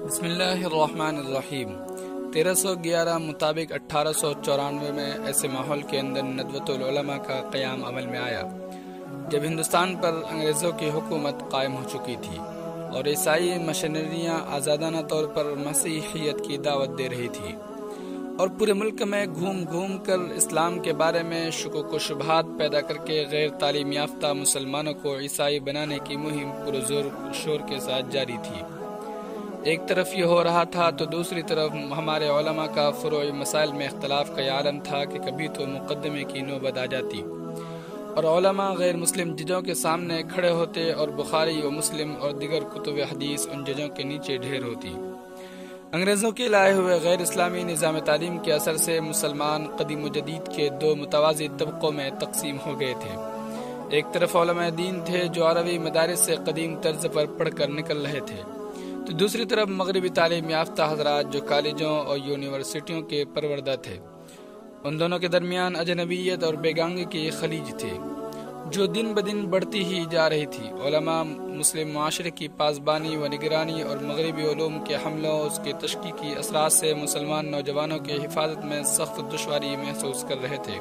بسم اللہ الرحمن الرحیم 1311 مطابق 1894 میں ایسے ماحول کے اندر ندوۃ العلماء کا قیام عمل میں آیا جب ہندوستان پر انگریزوں کی حکومت قائم ہو چکی تھی اور عیسائی مشنریاں آزادانہ طور پر مسیحیت کی دعوت دے رہی تھی اور پورے ملک میں گھوم گھوم کر اسلام کے بارے میں شکوک و شبہات پیدا کر کے غیر تعلیم یافتہ مسلمانوں کو عیسائی بنانے کی مہم پرزور شور کے ساتھ جاری تھی۔ ایک طرف یہ ہو رہا تھا تو دوسری طرف ہمارے علماء کا فروعی مسائل میں اختلاف کا یہ عالم تھا کہ کبھی تو مقدمے کی نوبت آ جاتی اور علماء غیر مسلم ججوں کے سامنے کھڑے ہوتے اور بخاری و مسلم اور دیگر کتب حدیث ان ججوں کے نیچے ڈھیر ہوتی۔ انگریزوں کے لائے ہوئے غیر اسلامی نظام تعلیم کے اثر سے مسلمان قدیم و جدید کے دو متوازی طبقوں میں تقسیم ہو گئے تھے۔ ایک طرف علماء دین تھے جو عربی مدارس سے قدیم طرز پر پڑھ کر نکل رہے تھے، تو دوسری طرف مغربی تعلیم یافتہ حضرات جو کالجوں اور یونیورسٹیوں کے پروردہ تھے۔ ان دونوں کے درمیان اجنبیت اور بیگانگی کی خلیج تھی جو دن بدن بڑھتی ہی جا رہی تھی۔ علماء مسلم معاشرے کی پاسبانی و نگرانی اور مغربی علوم کے حملوں اور اس کے تشکیکی اثرات سے مسلمان نوجوانوں کے حفاظت میں سخت دشواری محسوس کر رہے تھے،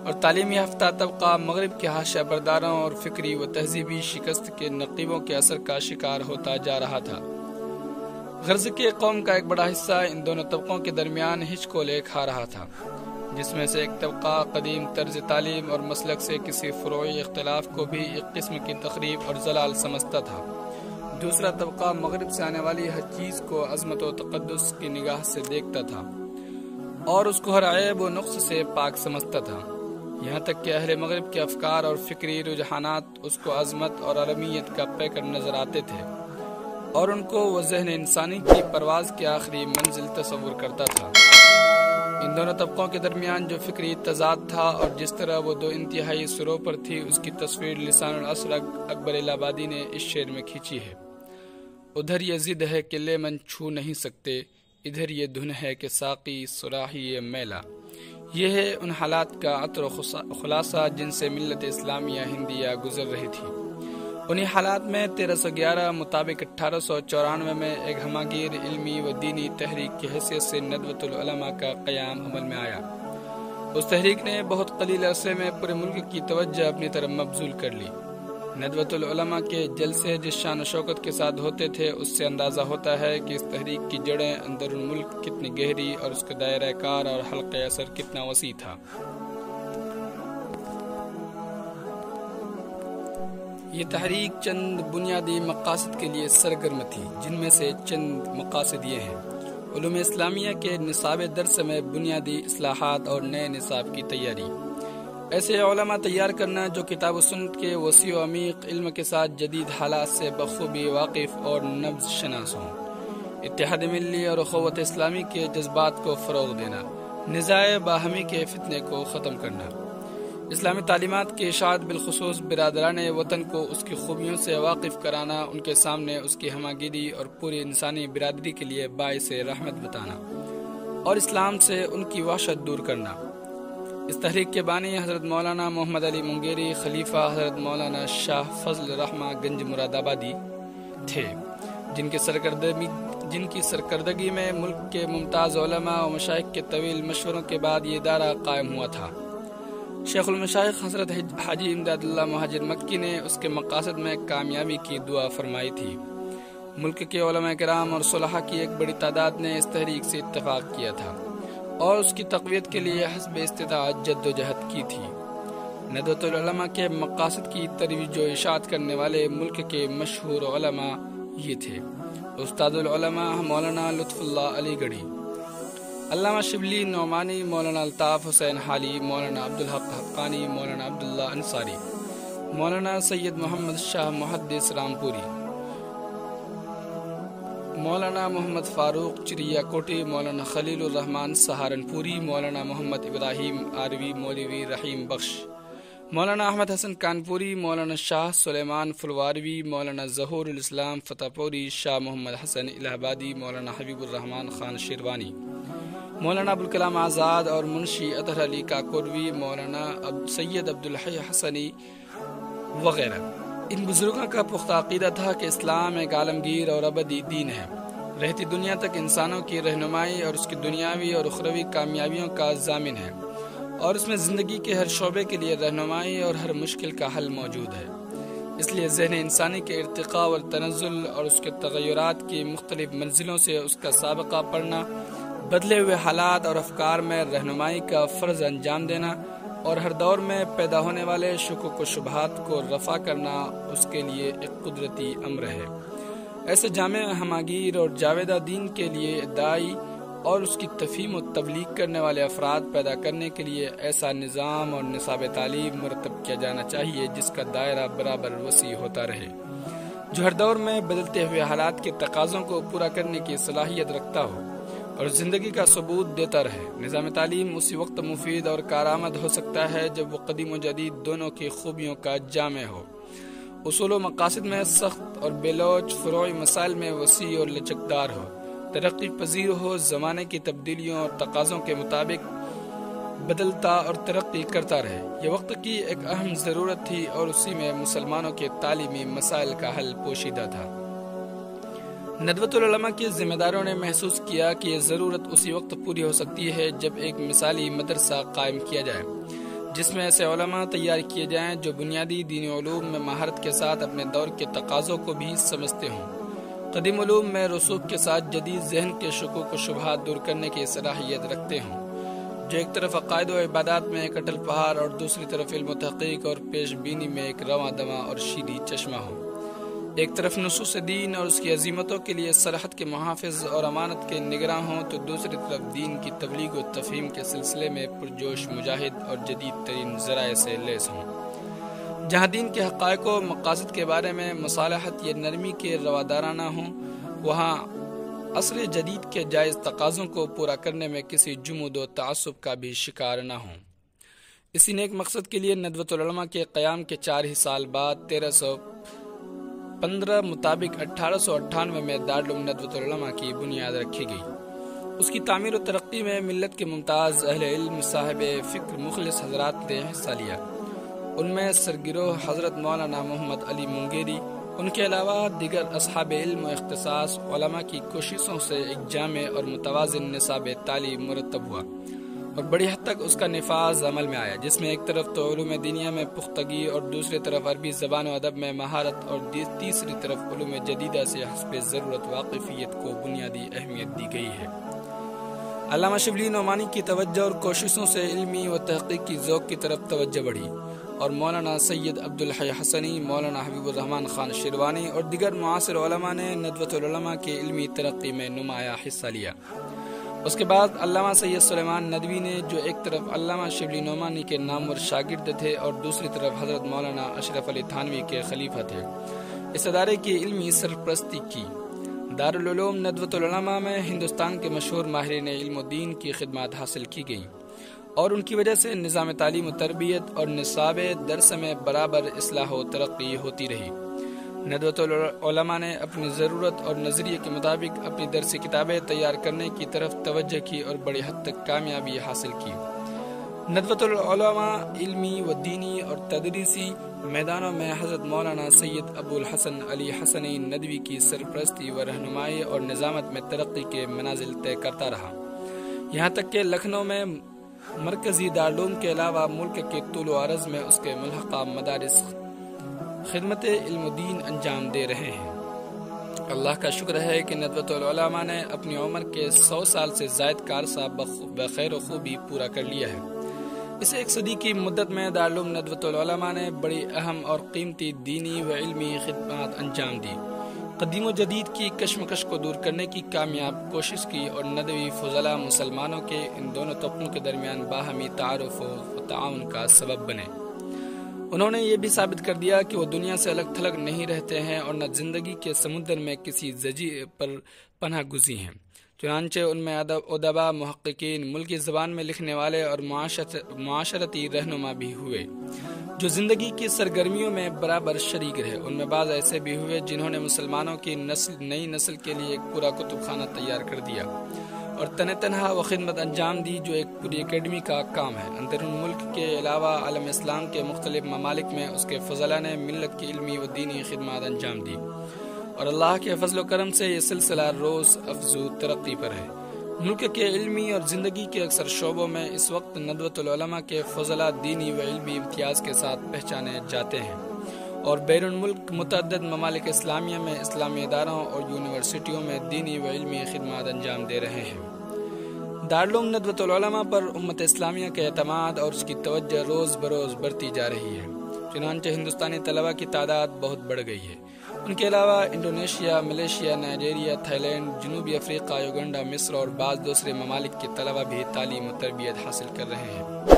اور تعلیم یافتہ طبقہ مغرب کے حاشیہ برداروں اور فکری و تہذیبی شکست کے نقیبوں کے اثر کا شکار ہوتا جا رہا تھا۔ غرض کے قوم کا ایک بڑا حصہ ان دونوں طبقوں کے درمیان ہچکولے کھا رہا تھا، جس میں سے ایک طبقہ قدیم طرز تعلیم اور مسلک سے کسی فروعی اختلاف کو بھی ایک قسم کی تخریب اور زلال سمجھتا تھا، دوسرا طبقہ مغرب سے آنے والی ہر چیز کو عظمت و تقدس کی نگاہ سے دیکھتا تھا اور اس کو ہر عیب و نقص سے پاک سمجھتا تھا، یہاں تک کہ اہل مغرب کے افکار اور فکری رجحانات اس کو عظمت اور عالمیت کا پیکر نظر آتے تھے اور ان کو وہ ذہن انسانی کی پرواز کی آخری منزل تصور کرتا تھا۔ ان دونوں طبقوں کے درمیان جو فکری تضاد تھا اور جس طرح وہ دو انتہائی سروں پر تھی، اس کی تصویر لسان العصر اکبر الہ آبادی نے اس شعر میں کھینچی ہے: ادھر یہ ضد ہے کہ لیمن چھو نہیں سکتے، ادھر یہ دھن ہے کہ ساقی صراحی میلا۔ یہ ہے ان حالات کا عطر و خلاصہ جن سے ملت اسلامیہ ہندیہ گزر رہی تھی۔ انہی حالات میں 1311 مطابق 1894 میں ایک ہماگیر علمی و دینی تحریک کی حیثیت سے ندوۃ العلماء کا قیام عمل میں آیا۔ اس تحریک نے بہت قلیل عرصے میں پورے ملک کی توجہ اپنی طرف مبذول کر لی۔ ندوۃ العلماء کے جلسے جس شان و شوکت کے ساتھ ہوتے تھے، اس سے اندازہ ہوتا ہے کہ اس تحریک کی جڑیں اندرون ملک کتنی گہری اور اس کا دائرہ کار اور حلقہ اثر کتنا وسیع تھا۔ یہ تحریک چند بنیادی مقاصد کے لیے سرگرم تھی، جن میں سے چند مقاصد یہ ہیں: علوم اسلامیہ کے نصاب درس میں بنیادی اصلاحات اور نئے نصاب کی تیاری، ایسے علماء تیار کرنا جو کتاب و سنت کے وسیع و عمیق علم کے ساتھ جدید حالات سے بخوبی واقف اور نبض شناس ہوں، اتحاد ملی اور اخوت اسلامی کے جذبات کو فروغ دینا، نزاع باہمی کے فتنے کو ختم کرنا، اسلامی تعلیمات کی اشاعت بالخصوص برادران وطن کو اس کی خوبیوں سے واقف کرانا، ان کے سامنے اس کی ہماگیری اور پوری انسانی برادری کے لیے باعث رحمت بتانا اور اسلام سے ان کی وحشت دور کرنا۔ اس تحریک کے بانی حضرت مولانا محمد علی منگیری، خلیفہ حضرت مولانا شاہ فضل رحمہ گنج مراد آبادی تھے، جن کی سرکردگی میں ملک کے ممتاز علماء و مشائخ کے طویل مشوروں کے بعد یہ ادارہ قائم ہوا تھا۔ شیخ المشائخ حضرت حاجی امجد اللہ مہاجر مکی نے اس کے مقاصد میں کامیابی کی دعا فرمائی تھی۔ ملک کے علماء کرام اور صلحاء کی ایک بڑی تعداد نے اس تحریک سے اتفاق کیا تھا اور اس کی تقویت کے لیے حسب استطاعت جد و جہد کی تھی۔ ندوۃ العلماء کے مقاصد کی ترویج و اشاعت کرنے والے ملک کے مشہور علماء یہ تھے: استاد العلماء مولانا لطف اللہ علی گڑھی، علامہ شبلی نعمانی، مولانا الطاف حسین حالی، مولانا عبدالحق حقانی، مولانا عبداللہ انصاری، مولانا سید محمد شاہ محدث رامپوری، مولانا محمد فاروق چریا کوٹی، مولانا خلیل الرحمن سہارنپوری، مولانا محمد ابراہیم آروی مولوی رحیم بخش، مولانا احمد حسن کانپوری، مولانا شاہ سلیمان فلواروی، مولانا ظہور الاسلام فتح پوری، شاہ محمد حسن الہ آبادی، مولانا حبیب الرحمن خان شیروانی، مولانا ابوالکلام آزاد اور منشی اطہر علی کاکوروی، مولانا سید عبدالحی حسنی وغیرہ۔ ان بزرگوں کا پختہ عقیدہ تھا کہ اسلام ایک عالمگیر اور ابدی دین ہے رہتی دنیا تک انسانوں کی رہنمائی اور اس کی دنیاوی اور اخروی کامیابیوں کا ضامن ہے، اور اس میں زندگی کے ہر شعبے کے لیے رہنمائی اور ہر مشکل کا حل موجود ہے۔ اس لیے ذہن انسانی کے ارتقاء اور تنزل اور اس کے تغیرات کی مختلف منزلوں سے اس کا سابقہ پڑھنا، بدلے ہوئے حالات اور افکار میں رہنمائی کا فرض انجام دینا، اور ہر دور میں پیدا ہونے والے شکوک و شبہات کو رفع کرنا اس کے لیے ایک قدرتی امر ہے۔ ایسے جامع ہماگیر اور جاویدہ دین کے لیے داعی اور اس کی تفہیم و تبلیغ کرنے والے افراد پیدا کرنے کے لیے ایسا نظام اور نصاب تعلیم مرتب کیا جانا چاہیے جس کا دائرہ برابر وسیع ہوتا رہے، جو ہر دور میں بدلتے ہوئے حالات کے تقاضوں کو پورا کرنے کی صلاحیت رکھتا ہو اور زندگی کا ثبوت دیتا رہے۔ نظام تعلیم اسی وقت مفید اور کارآمد ہو سکتا ہے جب وہ قدیم و جدید دونوں کی خوبیوں کا جامع ہو، اصول و مقاصد میں سخت اور بے لوچ، فروعی مسائل میں وسیع اور لچکدار ہو، ترقی پذیر ہو، زمانے کی تبدیلیوں اور تقاضوں کے مطابق بدلتا اور ترقی کرتا رہے۔ یہ وقت کی ایک اہم ضرورت تھی اور اسی میں مسلمانوں کے تعلیمی مسائل کا حل پوشیدہ تھا۔ ندوۃ العلماء کے ذمہ داروں نے محسوس کیا کہ یہ ضرورت اسی وقت پوری ہو سکتی ہے جب ایک مثالی مدرسہ قائم کیا جائے جس میں ایسے علماء تیار کیے جائیں جو بنیادی دینی علوم میں مہارت کے ساتھ اپنے دور کے تقاضوں کو بھی سمجھتے ہوں، قدیم علوم میں رسوخ کے ساتھ جدید ذہن کے شکوک و شبہات دور کرنے کی صلاحیت رکھتے ہوں، جو ایک طرف عقائد و عبادات میں ایک اٹل پہاڑ اور دوسری طرف علم و تحقیق اور پیش بینی میں ایک رواں دواں اور شیریں چشمہ ہو، ایک طرف نصوص دین اور اس کی عظیمتوں کے لیے صلاحت کے محافظ اور امانت کے نگراں ہوں تو دوسری طرف دین کی تبلیغ و تفہیم کے سلسلے میں پرجوش مجاہد اور جدید ترین ذرائع سے لیس ہوں۔ جہاں دین کے حقائق و مقاصد کے بارے میں مصالحت یا نرمی کے روادارانہ ہوں، وہاں عصر جدید کے جائز تقاضوں کو پورا کرنے میں کسی جمود و تعصب کا بھی شکار نہ ہوں۔ اسی نیک مقصد کے لیے ندوۃ العلماء کے قیام کے 4 ہی سال بعد 1315 مطابق 1898 میں دارالعلوم ندوۃ العلماء کی بنیاد رکھی گئی۔ اس کی تعمیر و ترقی میں ملت کے ممتاز اہل علم، صاحب فکر، مخلص حضرات نے حصہ لیا۔ ان میں سرگرو حضرت مولانا محمد علی منگیری، ان کے علاوہ دیگر اصحاب علم و اختصاص علماء کی کوششوں سے ایک جامع اور متوازن نصاب تعلیم مرتب ہوا اور بڑی حد تک اس کا نفاذ عمل میں آیا، جس میں ایک طرف تو علوم دینیہ میں پختگی اور دوسری طرف عربی زبان و ادب میں مہارت اور تیسری طرف علوم جدیدہ سے حسب ضرورت واقفیت کو بنیادی اہمیت دی گئی ہے۔ علامہ شبلی نعمانی کی توجہ اور کوششوں سے علمی و تحقیقی ذوق کی طرف توجہ بڑھی اور مولانا سید عبدالحی حسنی، مولانا حبیب الرحمن خان شیروانی اور دیگر معاصر علماء نے ندوۃ العلماء کی علمی ترقی میں نمایاں حصہ لیا۔ اس کے بعد علامہ سید سلیمان ندوی نے، جو ایک طرف علامہ شبلی نعمانی کے نامور شاگرد تھے اور دوسری طرف حضرت مولانا اشرف علی تھانوی کے خلیفہ تھے، اس ادارے کی علمی سرپرستی کی۔ دارالعلوم ندوۃ العلماء میں ہندوستان کے مشہور ماہرین علم و دین کی خدمات حاصل کی گئیں اور ان کی وجہ سے نظام تعلیم و تربیت اور نصاب درس میں برابر اصلاح و ترقی ہوتی رہی۔ ندوۃ العلماء نے اپنی ضرورت اور نظریے کے مطابق اپنی درسی کتابیں تیار کرنے کی طرف توجہ کی اور بڑی حد تک کامیابی حاصل کی۔ ندوۃ العلماء علمی و دینی اور تدریسی میدانوں میں حضرت مولانا سید ابو الحسن علی حسنی ندوی کی سرپرستی و رہنمائی اور نظامت میں ترقی کے منازل طے کرتا رہا، یہاں تک کہ لکھنؤ میں مرکزی دارالعلوم کے علاوہ ملک کے طول و عرض میں اس کے ملحقہ مدارس خدمت علم و دین انجام دے رہے ہیں۔ اللہ کا شکر ہے کہ ندوۃ العلماء نے اپنی عمر کے 100 سال سے زائد کا عرصہ بخیر و خوبی پورا کر لیا ہے۔ اس 1 صدی کی مدت میں دارالعلوم ندوۃ العلماء نے بڑی اہم اور قیمتی دینی و علمی خدمات انجام دی، قدیم و جدید کی کشمکش کو دور کرنے کی کامیاب کوشش کی اور ندوی فضلاء مسلمانوں کے ان دونوں طبقوں کے درمیان باہمی تعارف و تعاون کا سبب بنے۔ انہوں نے یہ بھی ثابت کر دیا کہ وہ دنیا سے الگ تھلگ نہیں رہتے ہیں اور نہ زندگی کے سمندر میں کسی زجیر پر پناہ گزین ہیں۔ چنانچہ ان میں ادبا، محققین، ملکی زبان میں لکھنے والے اور معاشرتی رہنما بھی ہوئے جو زندگی کی سرگرمیوں میں برابر شریک رہے۔ ان میں بعض ایسے بھی ہوئے جنہوں نے مسلمانوں کی نئی نسل کے لیے ایک پورا کتب خانہ تیار کر دیا اور تنہا و خدمت انجام دی جو ایک پوری اکیڈمی کا کام ہے۔ اندرون ملک کے علاوہ عالم اسلام کے مختلف ممالک میں اس کے فضلاء نے ملت کی علمی و دینی خدمات انجام دی اور اللہ کے فضل و کرم سے یہ سلسلہ روز افزوں ترقی پر ہے۔ ملک کے علمی اور زندگی کے اکثر شعبوں میں اس وقت ندوۃ العلماء کے فضلہ دینی و علمی امتیاز کے ساتھ پہچانے جاتے ہیں، اور بیرون ملک متعدد ممالک اسلامیہ میں اسلامی اداروں اور یونیورسٹیوں میں دینی و علمی خدمات انجام دے رہے ہیں۔ دارالعلوم ندوۃ العلماء پر امت اسلامیہ کے اعتماد اور اس کی توجہ روز بروز بڑھتی جا رہی ہے، چنانچہ ہندوستانی طلباء کی تعداد بہت بڑھ گئی ہے۔ ان کے علاوہ Indonesia, Malaysia, Nigeria, Thailand, جنوبی افریقہ، یوگنڈا، مصر اور بعض دوسرے ممالک کے طلباء بھی تعلیم و تربیت حاصل کر رہے ہیں،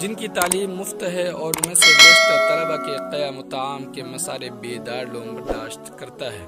جن کی تعلیم مفت ہے، اور ان میں سے بیشتر طلباء کے قیام و طعام کے مصارف بھی دارالعلوم برداشت کرتا ہے۔